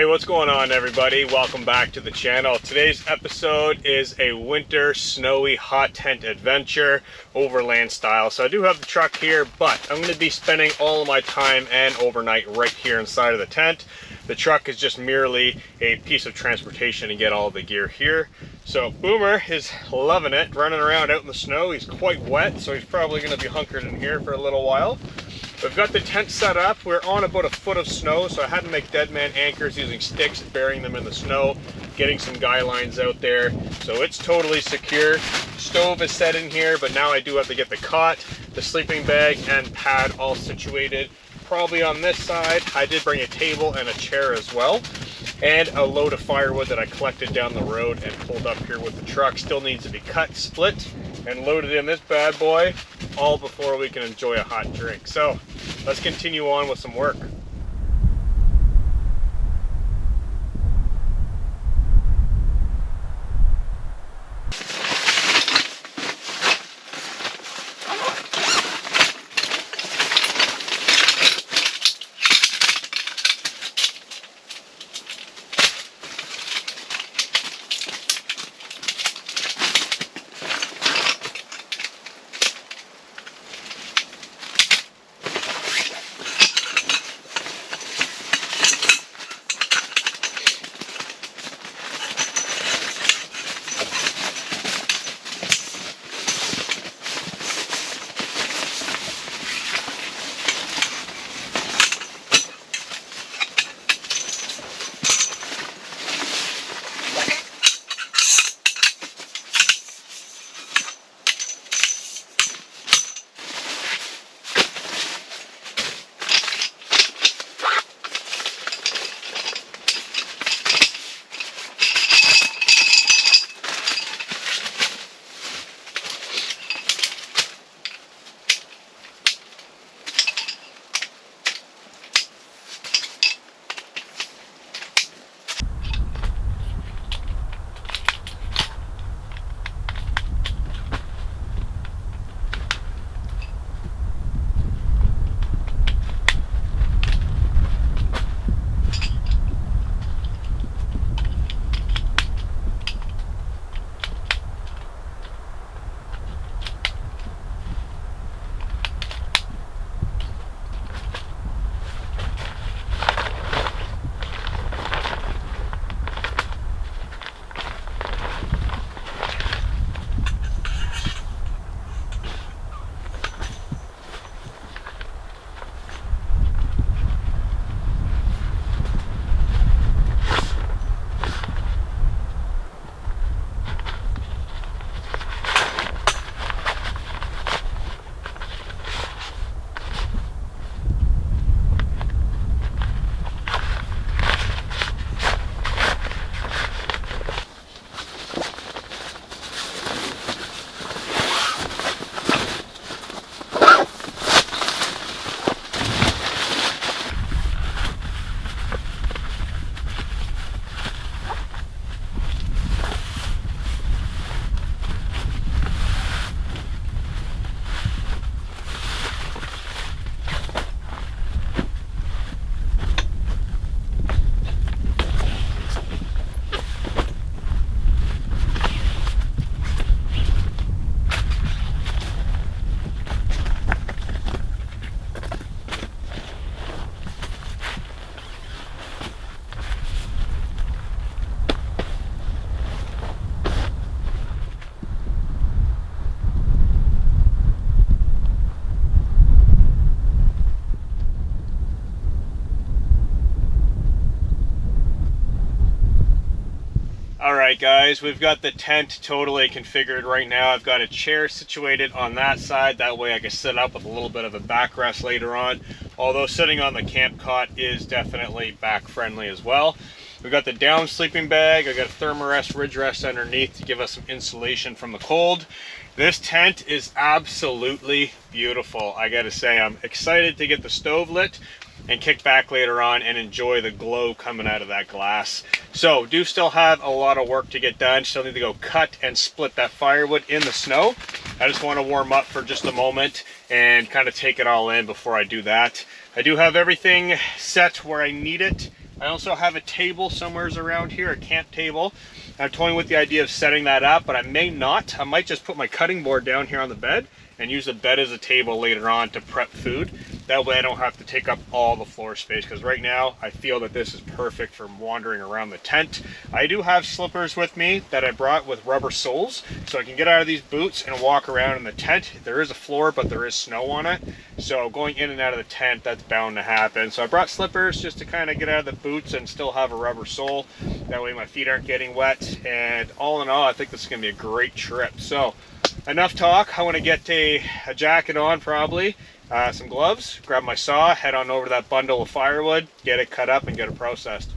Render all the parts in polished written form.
What's going on, everybody? Welcome back to the channel. Today's episode is a winter snowy hot tent adventure, overland style. So I do have the truck here, but I'm going to be spending all of my time and overnight right here inside of the tent. The truck is just merely a piece of transportation to get all the gear here. So Boomer is loving it, running around out in the snow. He's quite wet, so he's probably going to be hunkered in here for a little while. We've got the tent set up. We're on about a foot of snow, so I had to make dead man anchors using sticks, burying them in the snow, getting some guy lines out there. So it's totally secure. Stove is set in here, but now I do have to get the cot, the sleeping bag, and pad all situated. Probably on this side. I did bring a table and a chair as well, and a load of firewood that I collected down the road and pulled up here with the truck. Still needs to be cut, split, and loaded in this bad boy, all before we can enjoy a hot drink. So let's continue on with some work. Alright guys, we've got the tent totally configured right now. I've got a chair situated on that side, that way I can sit up with a little bit of a backrest later on. Although sitting on the camp cot is definitely back friendly as well. We've got the down sleeping bag, I've got a thermarest ridge rest underneath to give us some insulation from the cold. This tent is absolutely beautiful. I gotta say, I'm excited to get the stove lit and kick back later on and enjoy the glow coming out of that glass. So do still have a lot of work to get done. Still need to go cut and split that firewood in the snow. I just want to warm up for just a moment and kind of take it all in before I do that. I do have everything set where I need it I also have a table somewhere around here, a camp table. I'm toying with the idea of setting that up, but I may not. I might just put my cutting board down here on the bed and use the bed as a table later on to prep food. That way I don't have to take up all the floor space, because right now I feel that this is perfect for wandering around the tent. I do have slippers with me that I brought with rubber soles, so I can get out of these boots and walk around in the tent. There is a floor, but there is snow on it, so going in and out of the tent, that's bound to happen. So I brought slippers just to kind of get out of the boots and still have a rubber sole. That way my feet aren't getting wet, and all in all, I think this is going to be a great trip. So enough talk. I want to get a jacket on, probably some gloves, grab my saw, head on over to that bundle of firewood, get it cut up and get it processed.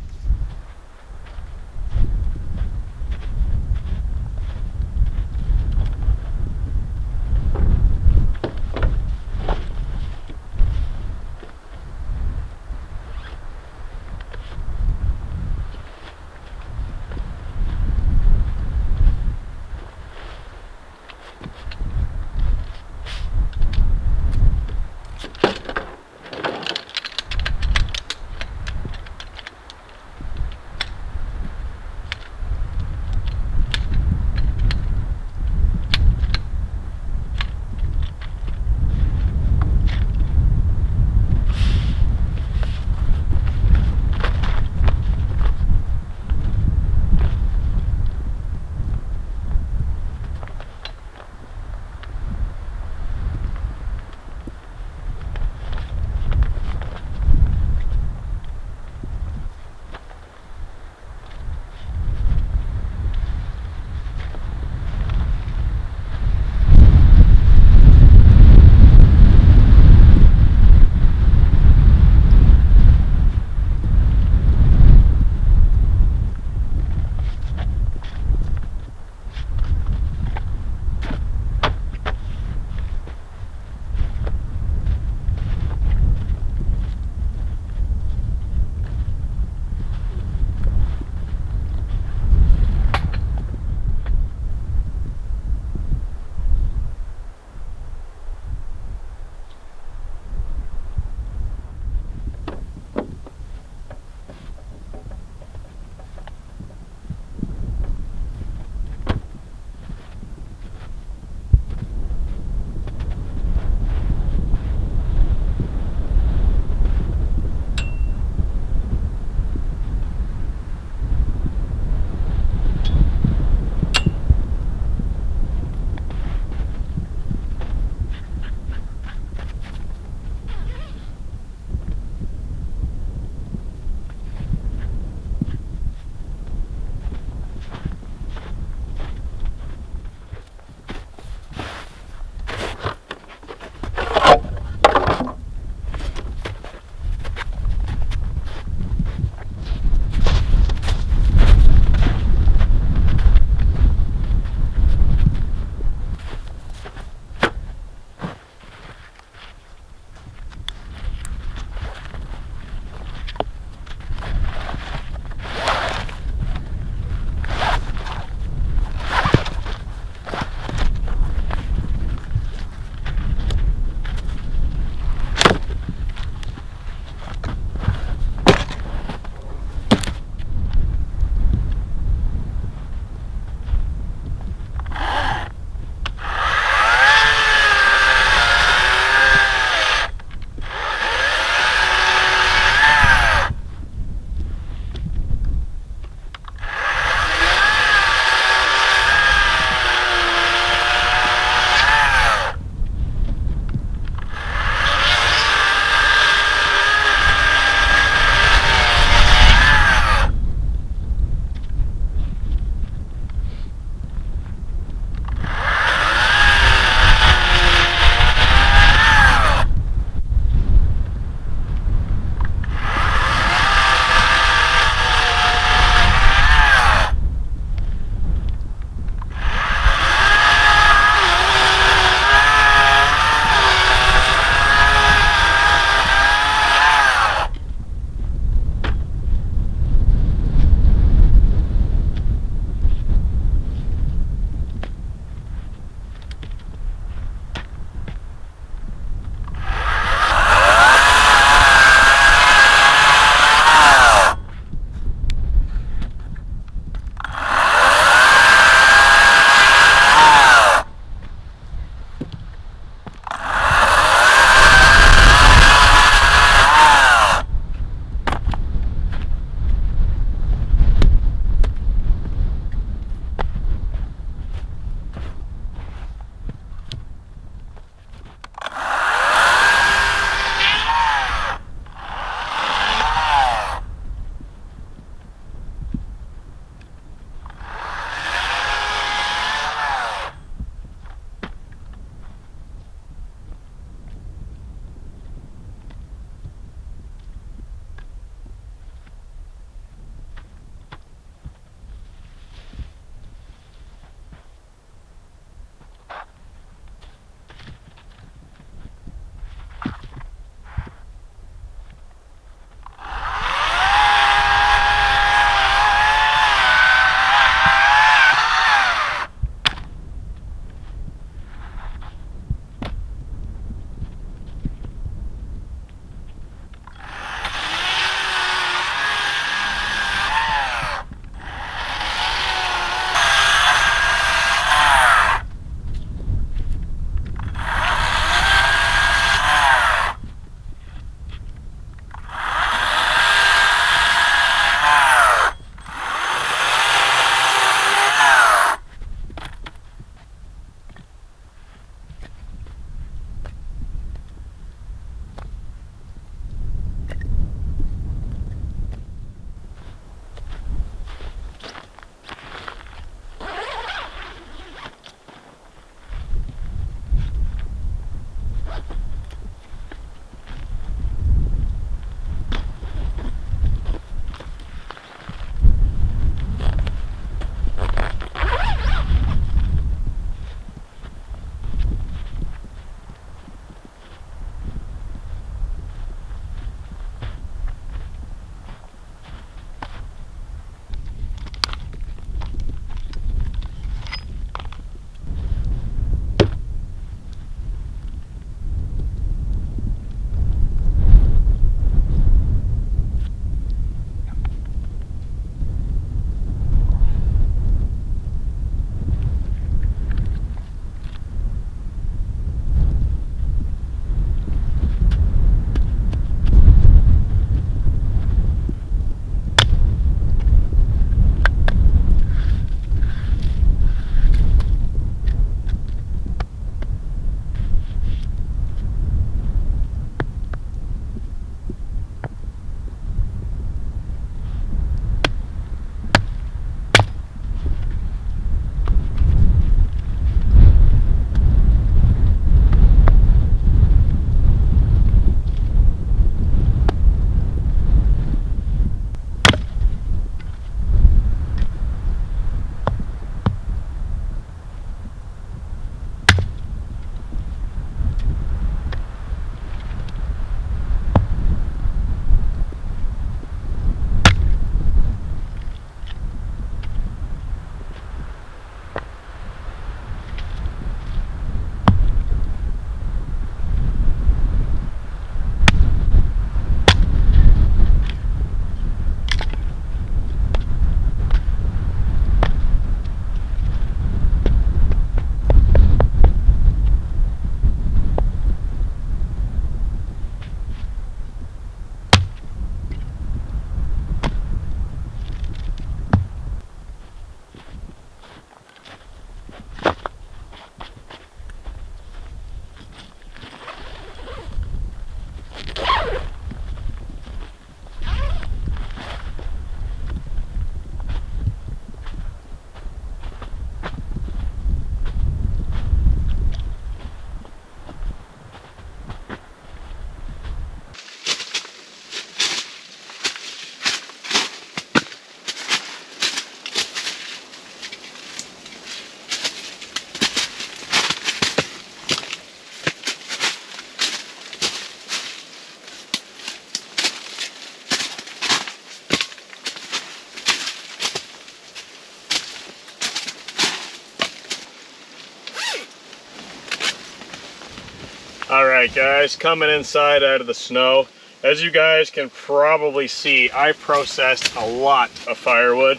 All right, guys, coming inside out of the snow. As you guys can probably see, I processed a lot of firewood.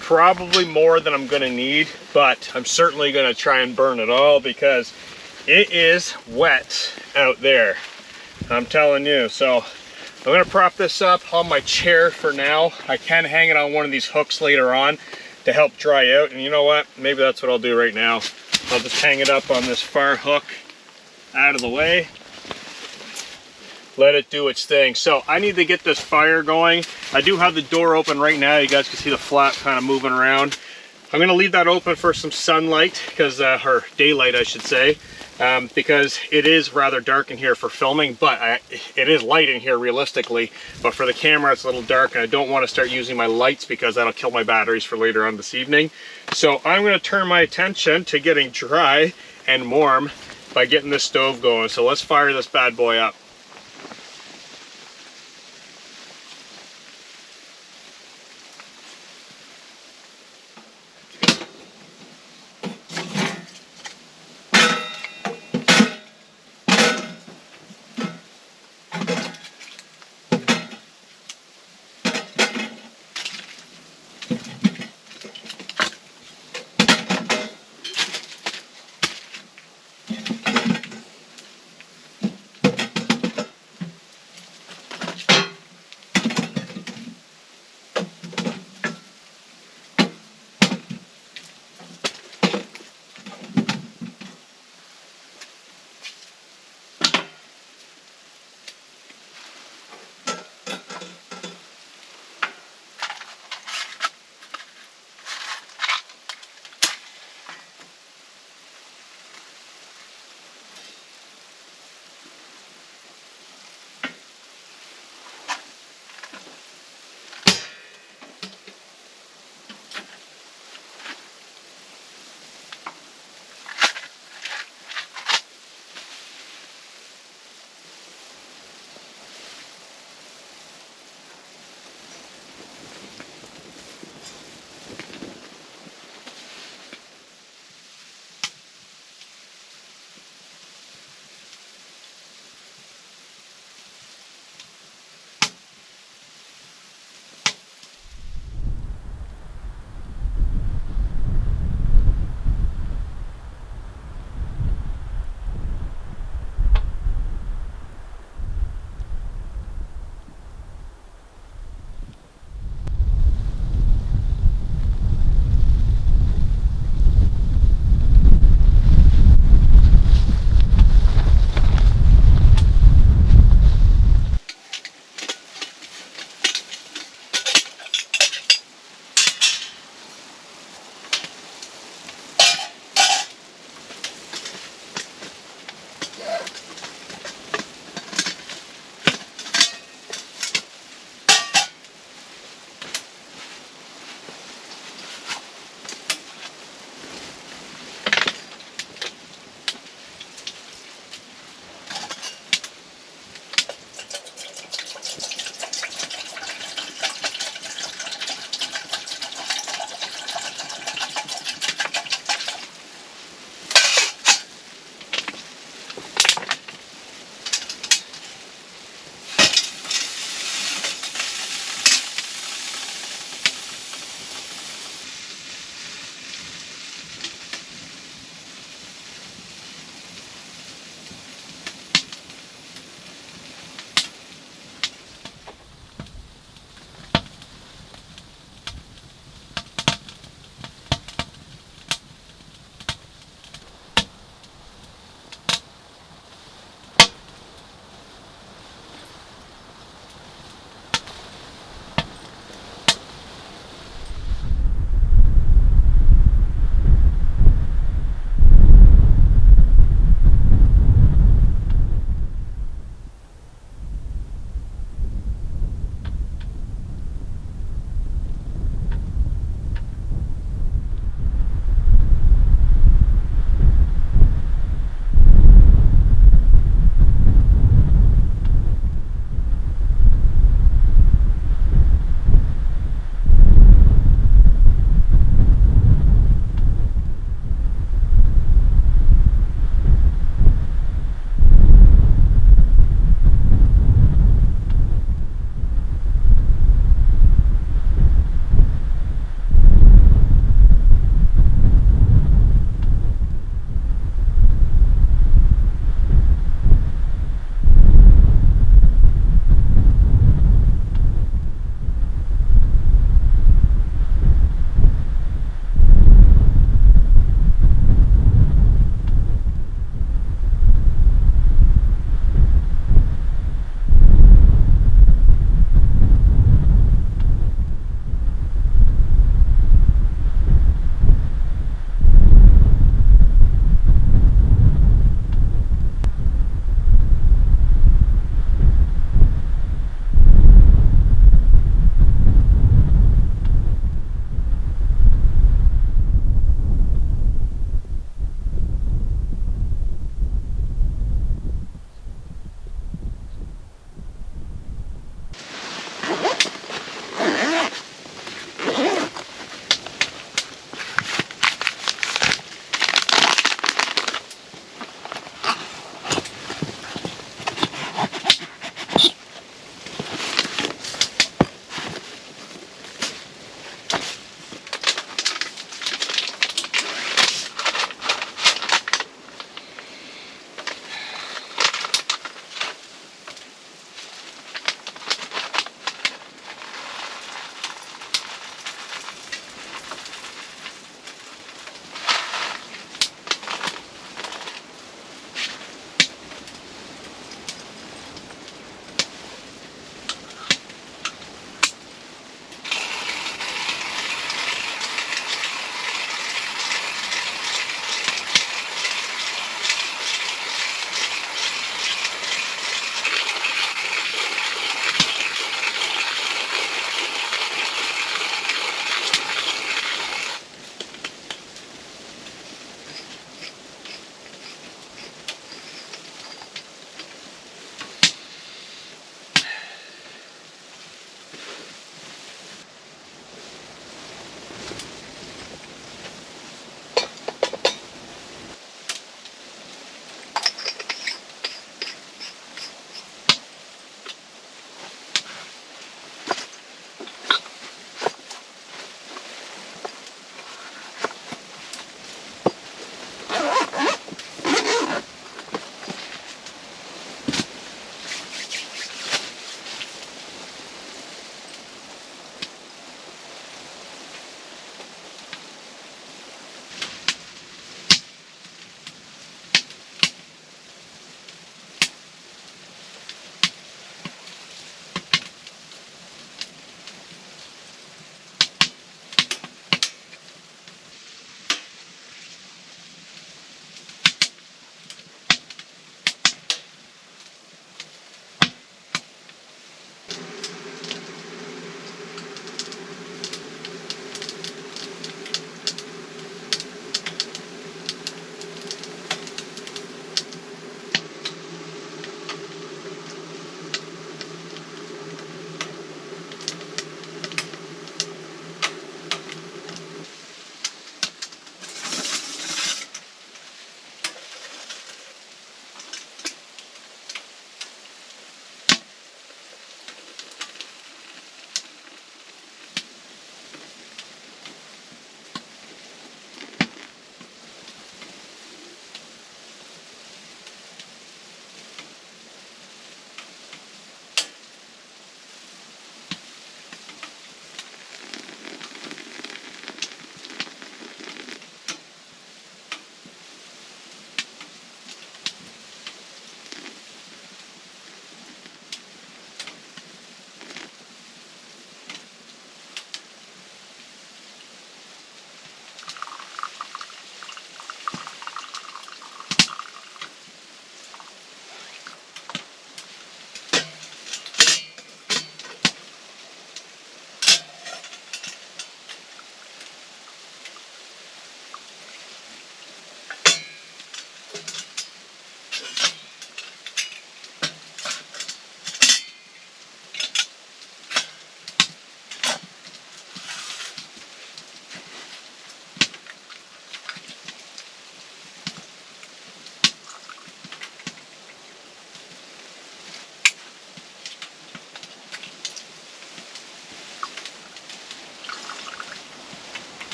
Probably more than I'm gonna need, but I'm certainly gonna try and burn it all because it is wet out there. I'm telling you. So I'm gonna prop this up on my chair for now. I can hang it on one of these hooks later on to help dry out. And you know what? Maybe that's what I'll do right now. I'll just hang it up on this far hook out of the way. Let it do its thing. So I need to get this fire going. I do have the door open right now. You guys can see the flap kind of moving around. I'm gonna leave that open for some sunlight, because or daylight I should say, because it is rather dark in here for filming, but it is light in here realistically, but for the camera it's a little dark, and I don't want to start using my lights because that'll kill my batteries for later on this evening. So I'm going to turn my attention to getting dry and warm by getting this stove going. So let's fire this bad boy up.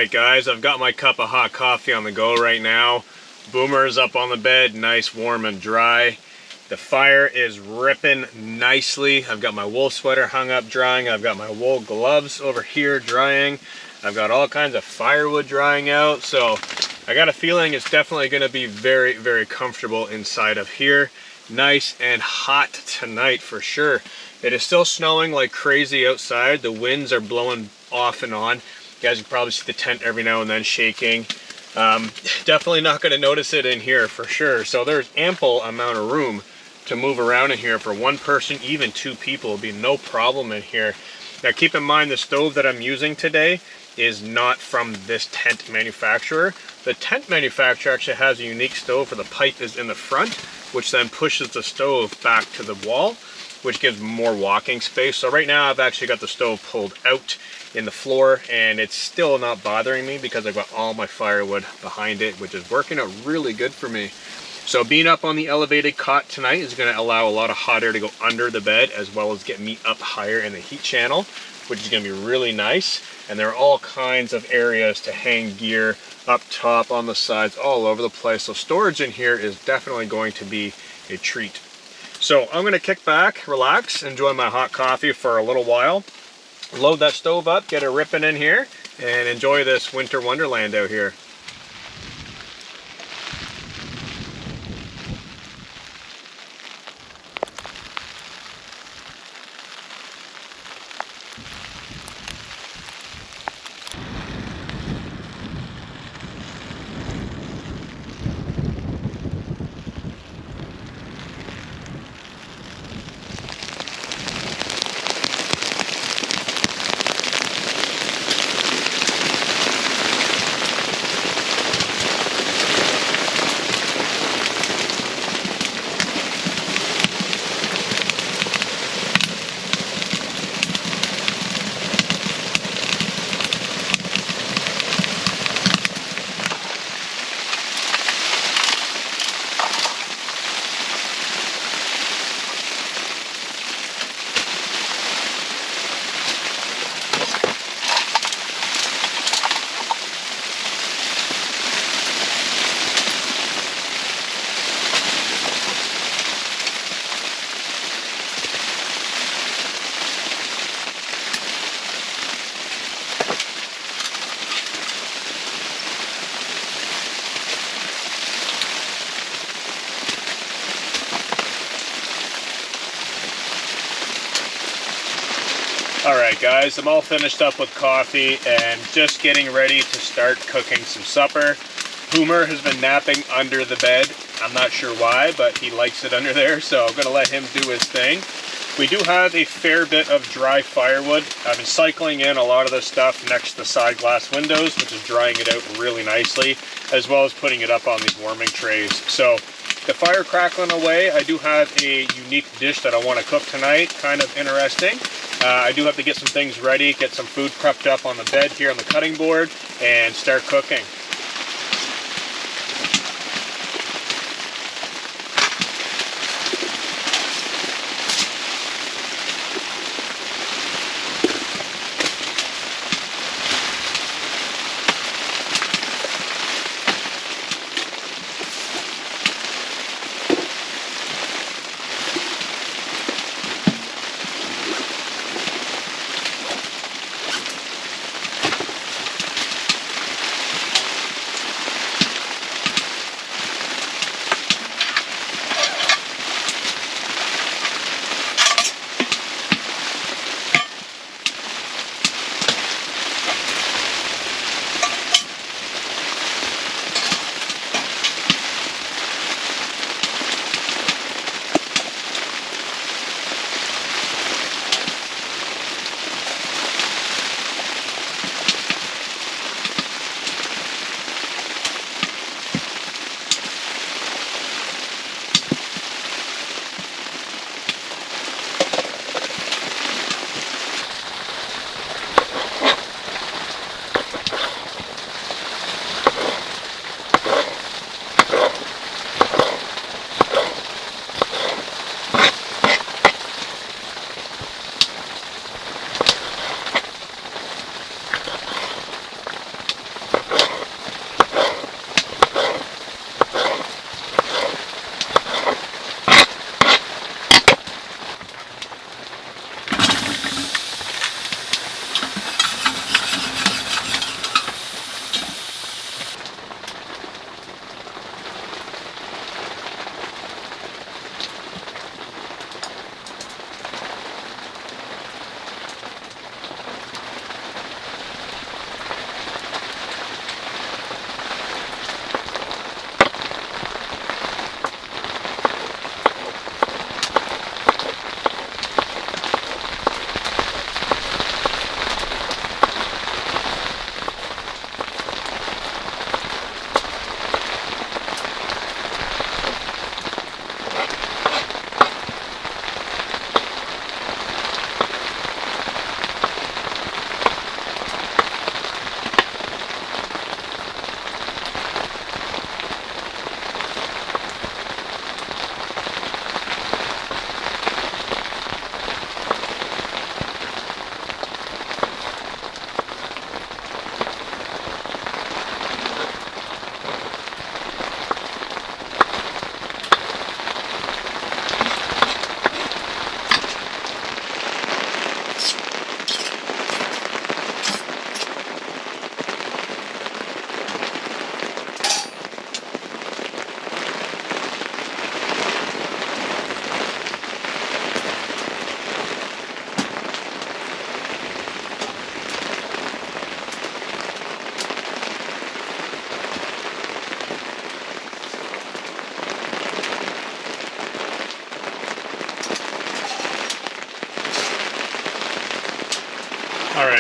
Alright guys, I've got my cup of hot coffee on the go right now. Boomer's up on the bed, nice, warm, and dry. The fire is ripping nicely. I've got my wool sweater hung up drying. I've got my wool gloves over here drying. I've got all kinds of firewood drying out. So I got a feeling it's definitely going to be very, very comfortable inside of here. Nice and hot tonight for sure. It is still snowing like crazy outside. The winds are blowing off and on. You guys can probably see the tent every now and then shaking. Definitely not going to notice it in here for sure. So there's ample amount of room to move around in here for one person, even two people. Will be no problem in here. Now keep in mind the stove that I'm using today is not from this tent manufacturer. The tent manufacturer actually has a unique stove where the pipe is in the front, which then pushes the stove back to the wall, which gives more walking space. So right now I've actually got the stove pulled out in the floor, and it's still not bothering me because I've got all my firewood behind it, which is working out really good for me. So being up on the elevated cot tonight is going to allow a lot of hot air to go under the bed, as well as get me up higher in the heat channel, which is going to be really nice. And there are all kinds of areas to hang gear up top, on the sides, all over the place. So storage in here is definitely going to be a treat. So I'm going to kick back, relax, enjoy my hot coffee for a little while, load that stove up, get it ripping in here, and enjoy this winter wonderland out here. Alright guys, I'm all finished up with coffee and just getting ready to start cooking some supper. Boomer has been napping under the bed. I'm not sure why, but he likes it under there, so I'm going to let him do his thing. We do have a fair bit of dry firewood. I've been cycling in a lot of this stuff next to the side glass windows, which is drying it out really nicely, as well as putting it up on these warming trays. So the fire crackling away, I do have a unique dish that I want to cook tonight, kind of interesting. I do have to get some things ready, get some food prepped up on the bed here on the cutting board, and start cooking.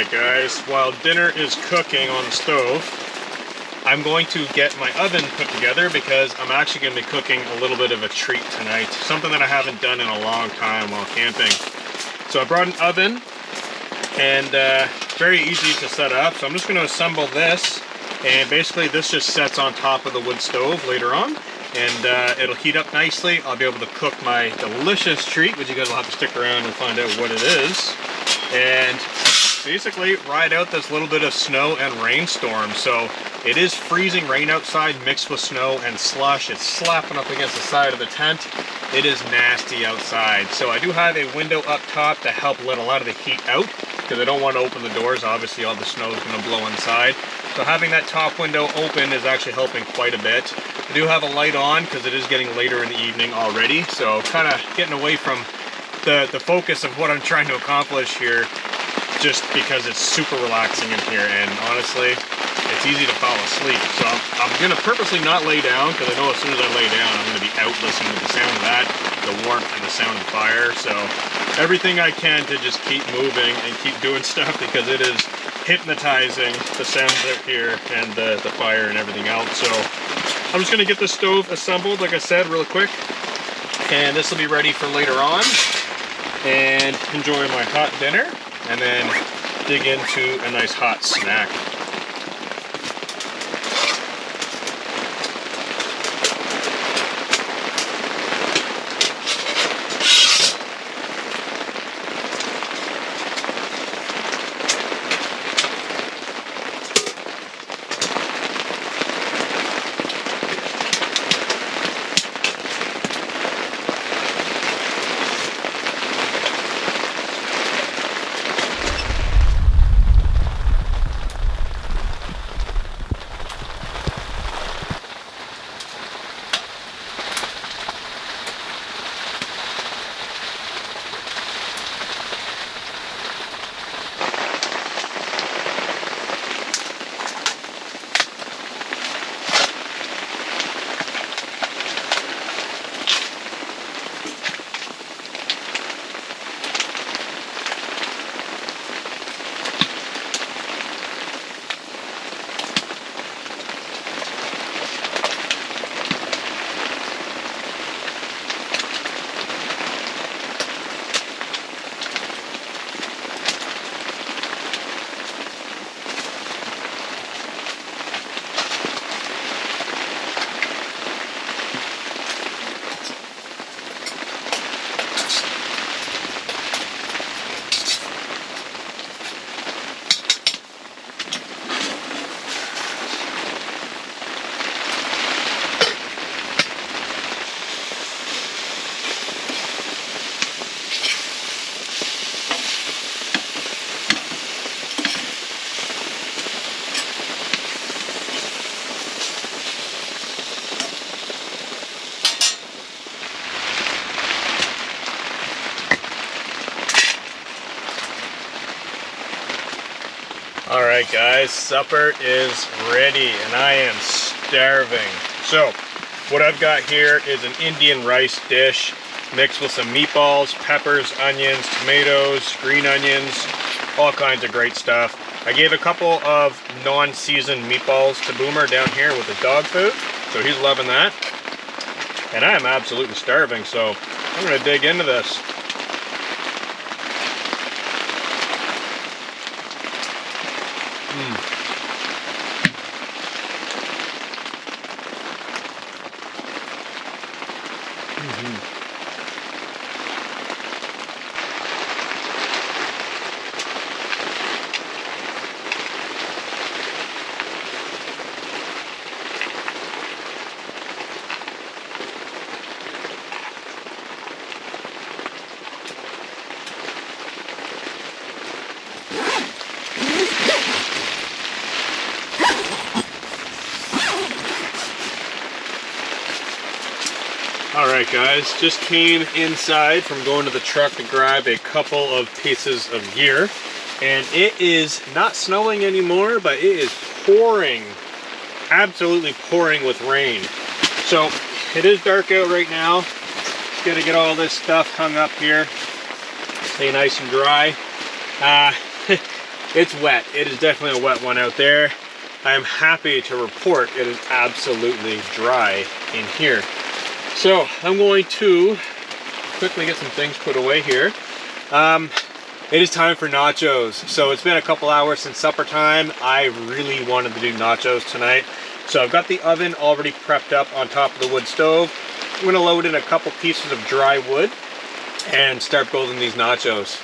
Alright guys, while dinner is cooking on the stove, I'm going to get my oven put together because I'm actually going to be cooking a little bit of a treat tonight. Something that I haven't done in a long time while camping. So I brought an oven, and very easy to set up. So I'm just going to assemble this, and basically this just sets on top of the wood stove later on. And it'll heat up nicely. I'll be able to cook my delicious treat, which you guys will have to stick around and find out what it is. And basically ride out this little bit of snow and rainstorm. So it is freezing rain outside mixed with snow and slush. It's slapping up against the side of the tent. It is nasty outside. So I do have a window up top to help let a lot of the heat out because I don't want to open the doors. Obviously all the snow is going to blow inside. So having that top window open is actually helping quite a bit. I do have a light on because it is getting later in the evening already. So kind of getting away from the focus of what I'm trying to accomplish here, just because it's super relaxing in here, and honestly it's easy to fall asleep. So I'm gonna purposely not lay down because I know as soon as I lay down I'm gonna be out listening to the sound of that, the warmth and the sound of fire. So everything I can to just keep moving and keep doing stuff because it is hypnotizing, the sounds out here and the fire and everything else. So I'm just gonna get the stove assembled, like I said, real quick, and this will be ready for later on, and enjoy my hot dinner, and then dig into a nice hot snack. Alright guys, supper is ready and I am starving. So what I've got here is an Indian rice dish mixed with some meatballs, peppers, onions, tomatoes, green onions, all kinds of great stuff. I gave a couple of non-seasoned meatballs to Boomer down here with his dog food, so he's loving that. And I am absolutely starving, so I'm going to dig into this. Alright guys, just came inside from going to the truck to grab a couple of pieces of gear, and it is not snowing anymore, but it is pouring, absolutely pouring with rain. So it is dark out right now. Gotta get all this stuff hung up here, stay nice and dry. It's wet. It is definitely a wet one out there. I am happy to report it is absolutely dry in here. So I'm going to quickly get some things put away here. It is time for nachos. So it's been a couple hours since supper time. I really wanted to do nachos tonight. So I've got the oven already prepped up on top of the wood stove. I'm gonna load in a couple pieces of dry wood and start building these nachos.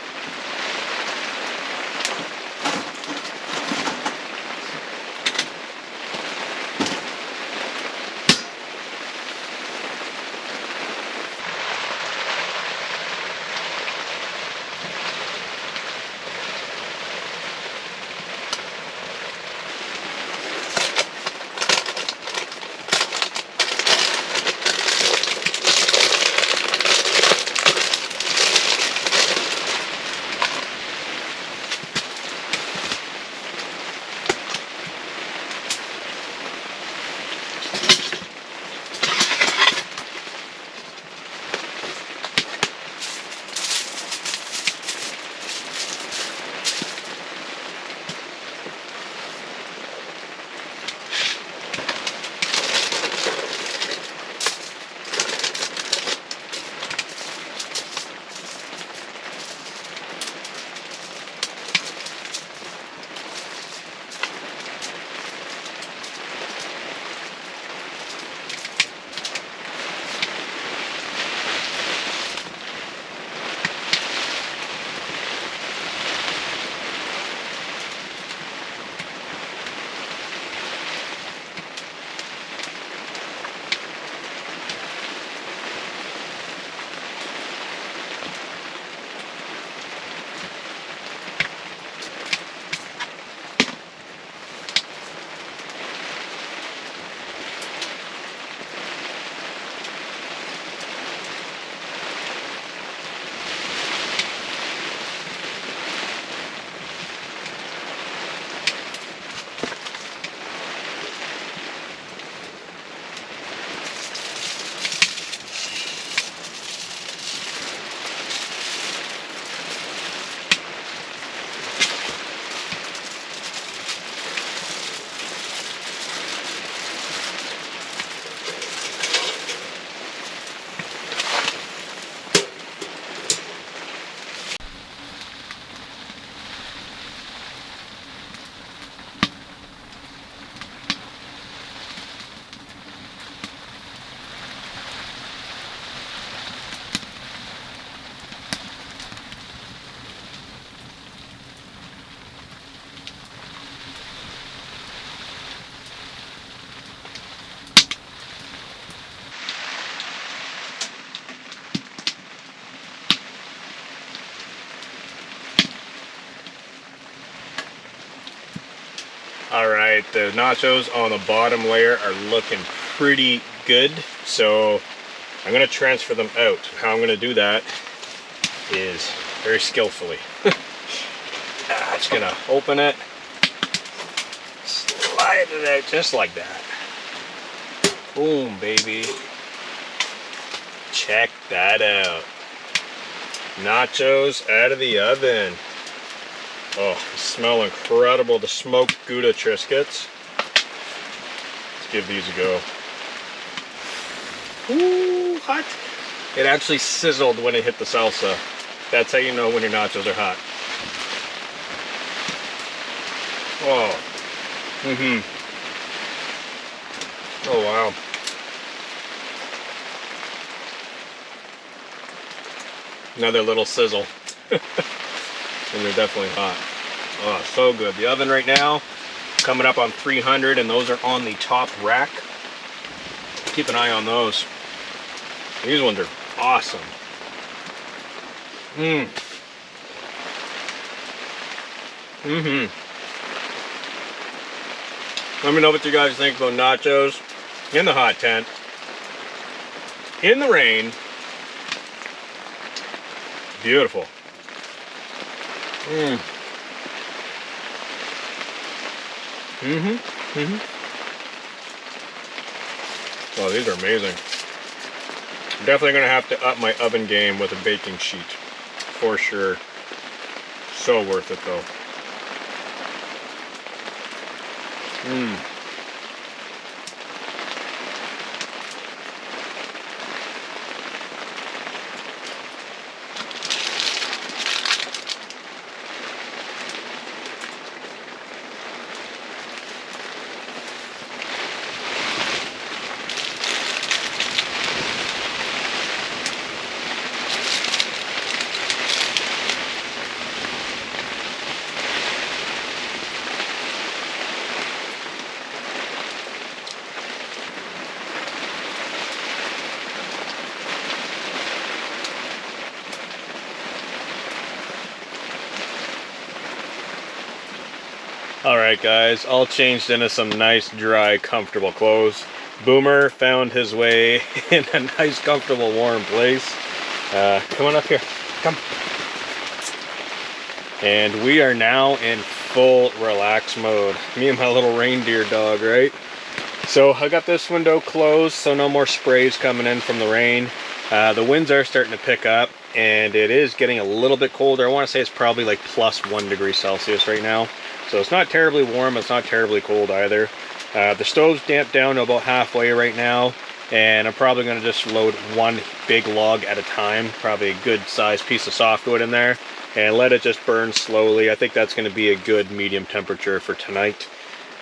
All right, the nachos on the bottom layer are looking pretty good, so I'm gonna transfer them out. How I'm gonna do that is very skillfully. Just gonna open it, slide it out just like that. Boom, baby. Check that out. Nachos out of the oven. Oh, they smell incredible. The smoked Gouda Triscuits. Let's give these a go. Ooh, hot. It actually sizzled when it hit the salsa. That's how you know when your nachos are hot. Oh. Oh, wow. Another little sizzle. And they're definitely hot. Oh, so good. The oven right now coming up on 300, and those are on the top rack. Keep an eye on those. These ones are awesome. Let me know what you guys think about nachos in the hot tent, in the rain. Beautiful. Oh, these are amazing. I'm definitely gonna have to up my oven game with a baking sheet, for sure. So worth it though. Alright guys, all changed into some nice, dry, comfortable clothes. Boomer found his way in a nice, comfortable, warm place. Come on up here. Come. And we are now in full relax mode. Me and my little reindeer dog, right? So I got this window closed so no more sprays coming in from the rain. The winds are starting to pick up and it is getting a little bit colder. I want to say it's probably like +1 degree Celsius right now. So it's not terribly warm, it's not terribly cold either. The stove's damped down to about halfway right now, and I'm probably going to just load one big log at a time, probably a good sized piece of softwood in there, and let it just burn slowly. I think that's going to be a good medium temperature for tonight.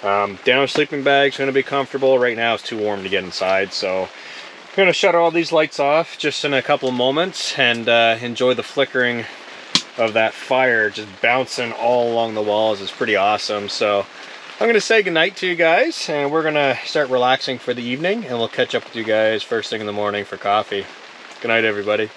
Down sleeping bag's going to be comfortable. Right now it's too warm to get inside, so I'm going to shut all these lights off just in a couple of moments and enjoy the flickering of that fire just bouncing all along the walls. Is pretty awesome. So I'm gonna say goodnight to you guys, and we're gonna start relaxing for the evening, and we'll catch up with you guys first thing in the morning for coffee. Good night, everybody.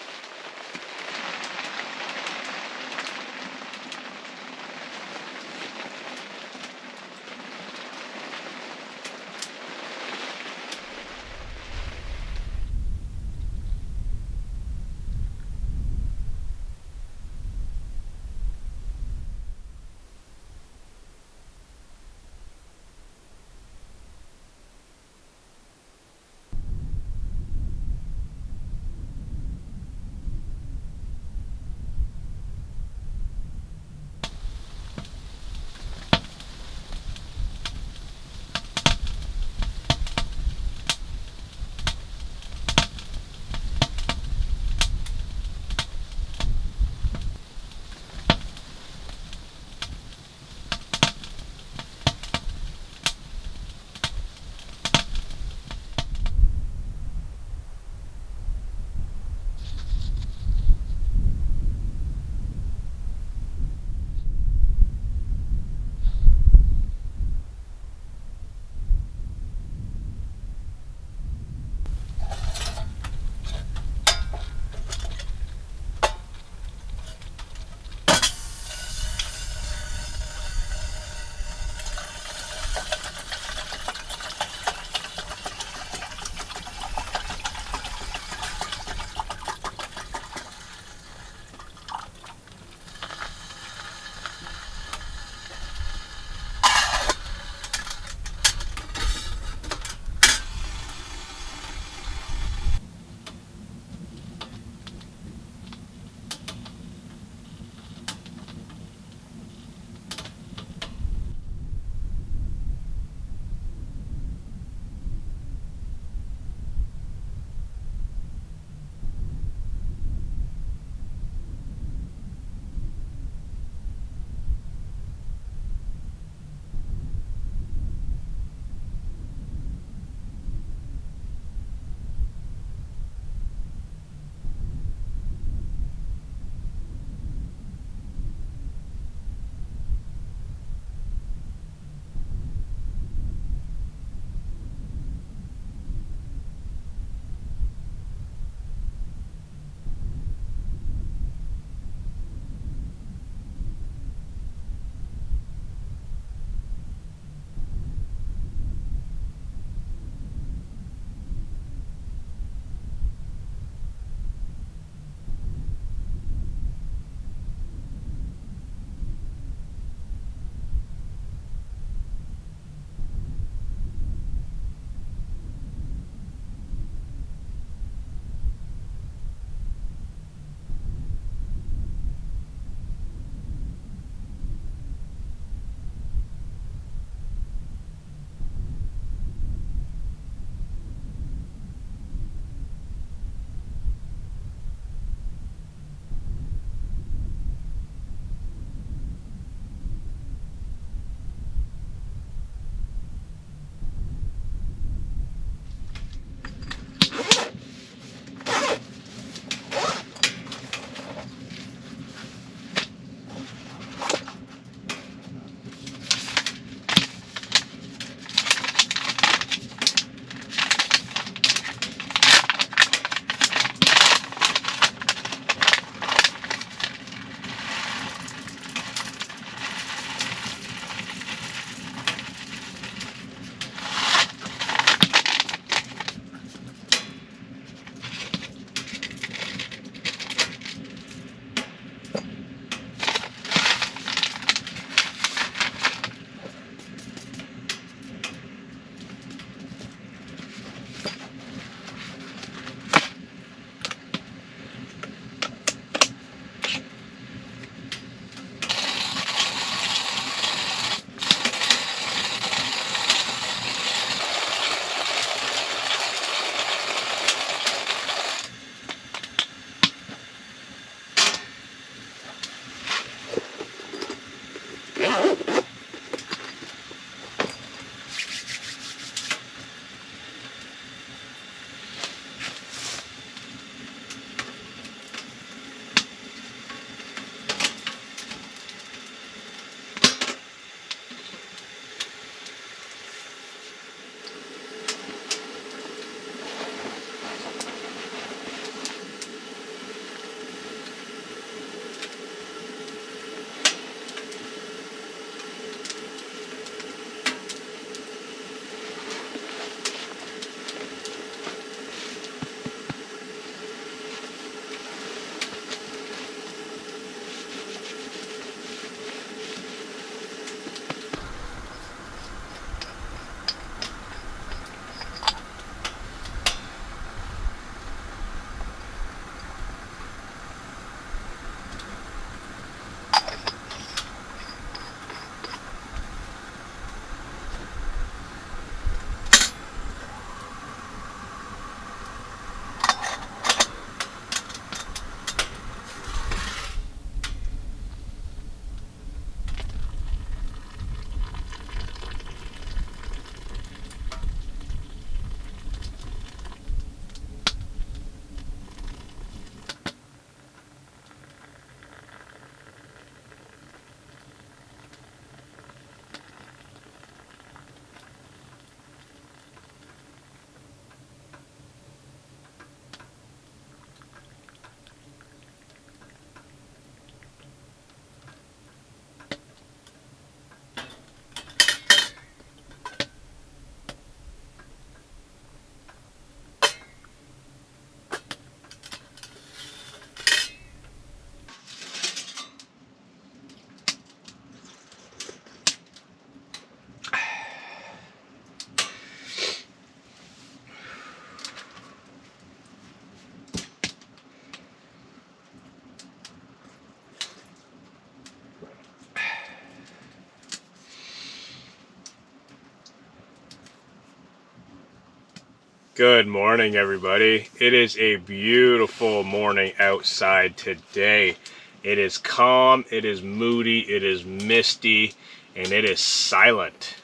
Good morning, everybody. It is a beautiful morning outside today. It is calm, it is moody, it is misty, and it is silent.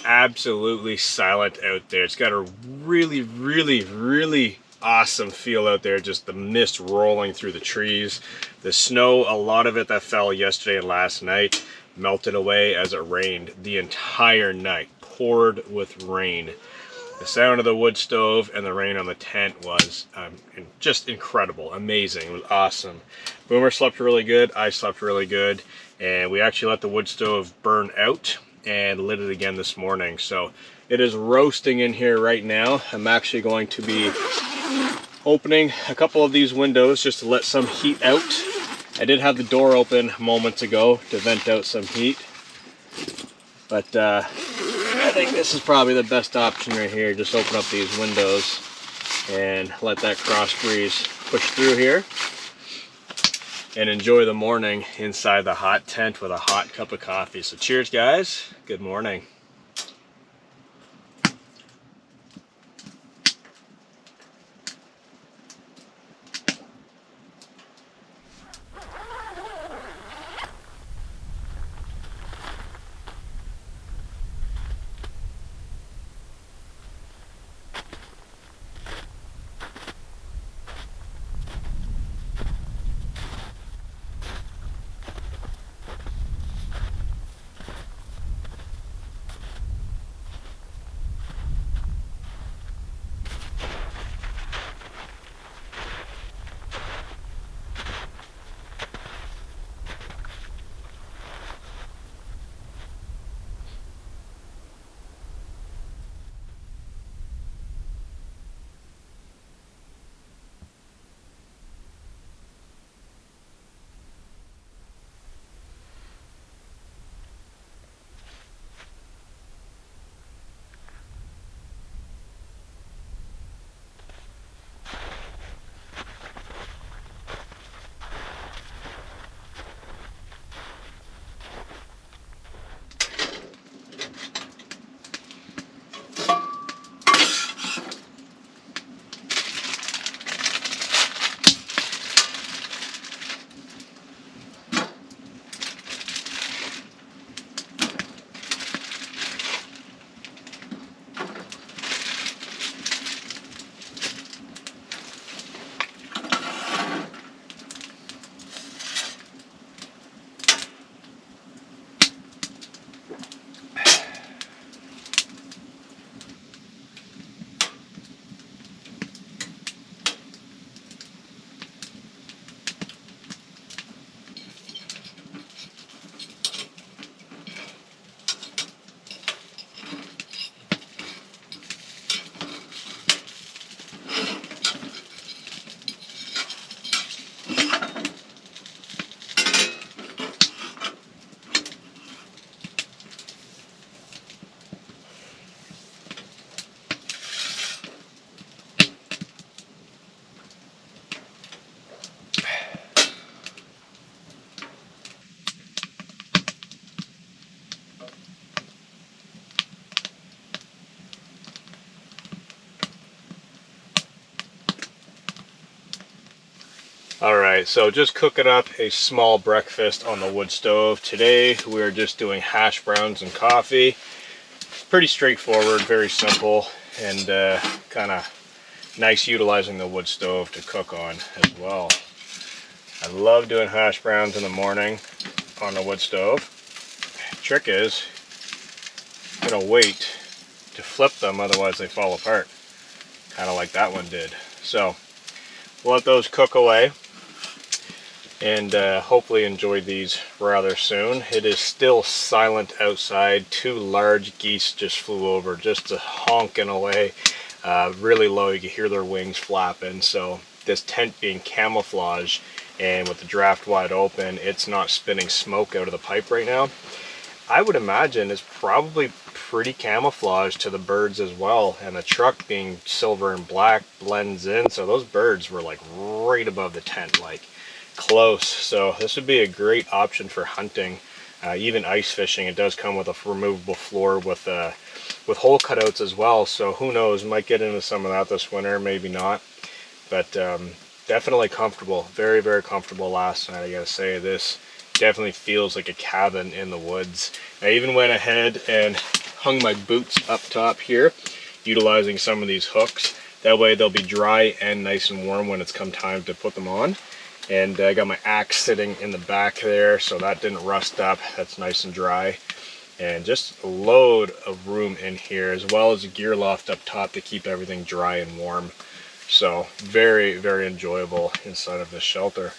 Absolutely silent out there. It's got a really awesome feel out there. Just the mist rolling through the trees. The snow, a lot of it that fell yesterday and last night, melted away as it rained the entire night. Poured with rain. The sound of the wood stove and the rain on the tent was just incredible, amazing. It was awesome. Boomer slept really good, I slept really good, and we actually let the wood stove burn out and lit it again this morning. So it is roasting in here right now. I'm actually going to be opening a couple of these windows just to let some heat out. I did have the door open moments ago to vent out some heat, but I think this is probably the best option right here. Just open up these windows and let that cross breeze push through here and enjoy the morning inside the hot tent with a hot cup of coffee. So cheers, guys. Good morning. Alright, so just cooking up a small breakfast on the wood stove. Today we're just doing hash browns and coffee. Pretty straightforward, very simple, and kind of nice utilizing the wood stove to cook on as well. I love doing hash browns in the morning on the wood stove. Trick is, you gotta wait to flip them, otherwise they fall apart. Kind of like that one did. So we'll let those cook away and hopefully enjoy these rather soon. It is still silent outside. 2 large geese just flew over, just honking away really low. You can hear their wings flapping. So this tent being camouflage and with the draft wide open, it's not spitting smoke out of the pipe right now. I would imagine it's probably pretty camouflage to the birds as well, and the truck being silver and black blends in, so those birds were like right above the tent, like close. So this would be a great option for hunting, even ice fishing. It does come with a removable floor with with hole cutouts as well. So who knows, might get into some of that this winter, maybe not. But definitely comfortable, very, very comfortable last night. I gotta say, this definitely feels like a cabin in the woods. I even went ahead and hung my boots up top here, utilizing some of these hooks. That way they'll be dry and nice and warm when it's come time to put them on. And I got my axe sitting in the back there, so that didn't rust up. That's nice and dry. And just a load of room in here, as well as a gear loft up top to keep everything dry and warm. So very, very enjoyable inside of this shelter.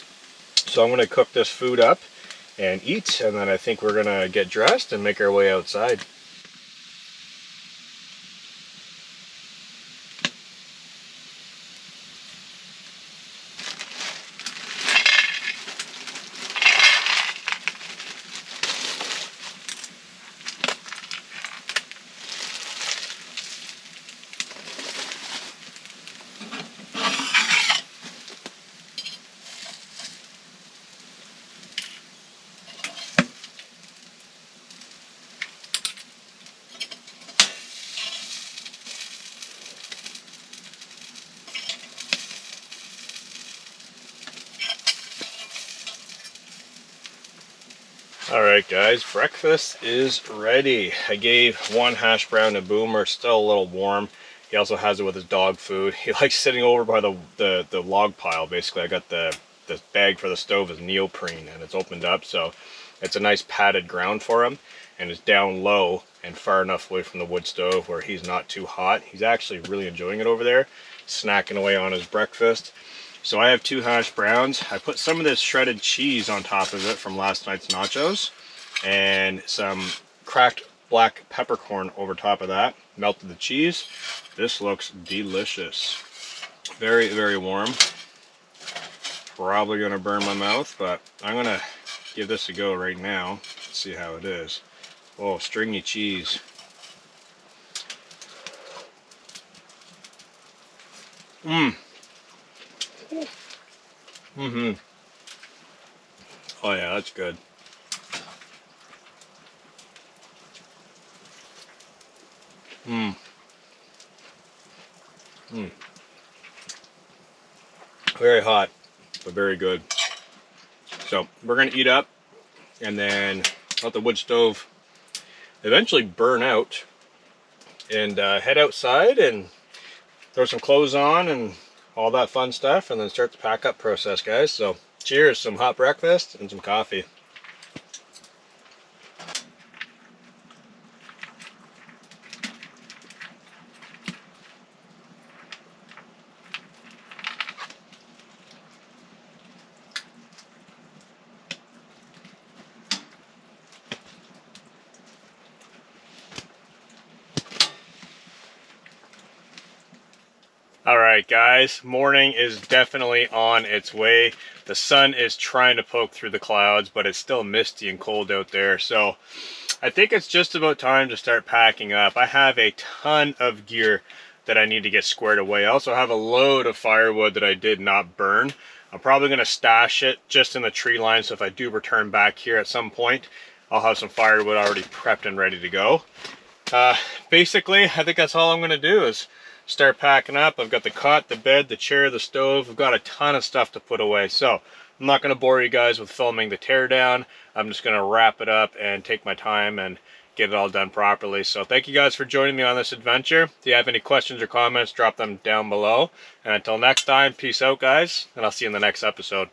So I'm going to cook this food up and eat, and then I think we're going to get dressed and make our way outside. Alright guys, breakfast is ready. I gave one hash brown to Boomer, still a little warm. He also has it with his dog food. He likes sitting over by the log pile. Basically, I got the bag for the stove is neoprene and it's opened up, so it's a nice padded ground for him, and it's down low and far enough away from the wood stove where he's not too hot. He's actually really enjoying it over there, snacking away on his breakfast. So I have 2 hash browns. I put some of this shredded cheese on top of it from last night's nachos, and some cracked black peppercorn over top of that. Melted the cheese. This looks delicious. Very, very warm. Probably gonna burn my mouth, but I'm gonna give this a go right now. Let's see how it is. Oh, stringy cheese. Oh yeah, that's good. Very hot, but very good. So we're gonna eat up and then let the wood stove eventually burn out, and head outside and throw some clothes on and all that fun stuff, and then start the pack up process, guys. So cheers, some hot breakfast and some coffee. Alright guys, morning is definitely on its way. The sun is trying to poke through the clouds, but it's still misty and cold out there. So I think it's just about time to start packing up. I have a ton of gear that I need to get squared away. I also have a load of firewood that I did not burn. I'm probably going to stash it just in the tree line, so if I do return back here at some point, I'll have some firewood already prepped and ready to go. Basically, I think that's all I'm going to do is start packing up. I've got the cot, the bed, the chair, the stove. I've got a ton of stuff to put away. So I'm not going to bore you guys with filming the teardown. I'm just going to wrap it up and take my time and get it all done properly. So thank you guys for joining me on this adventure. If you have any questions or comments, drop them down below. And until next time, peace out guys, and I'll see you in the next episode.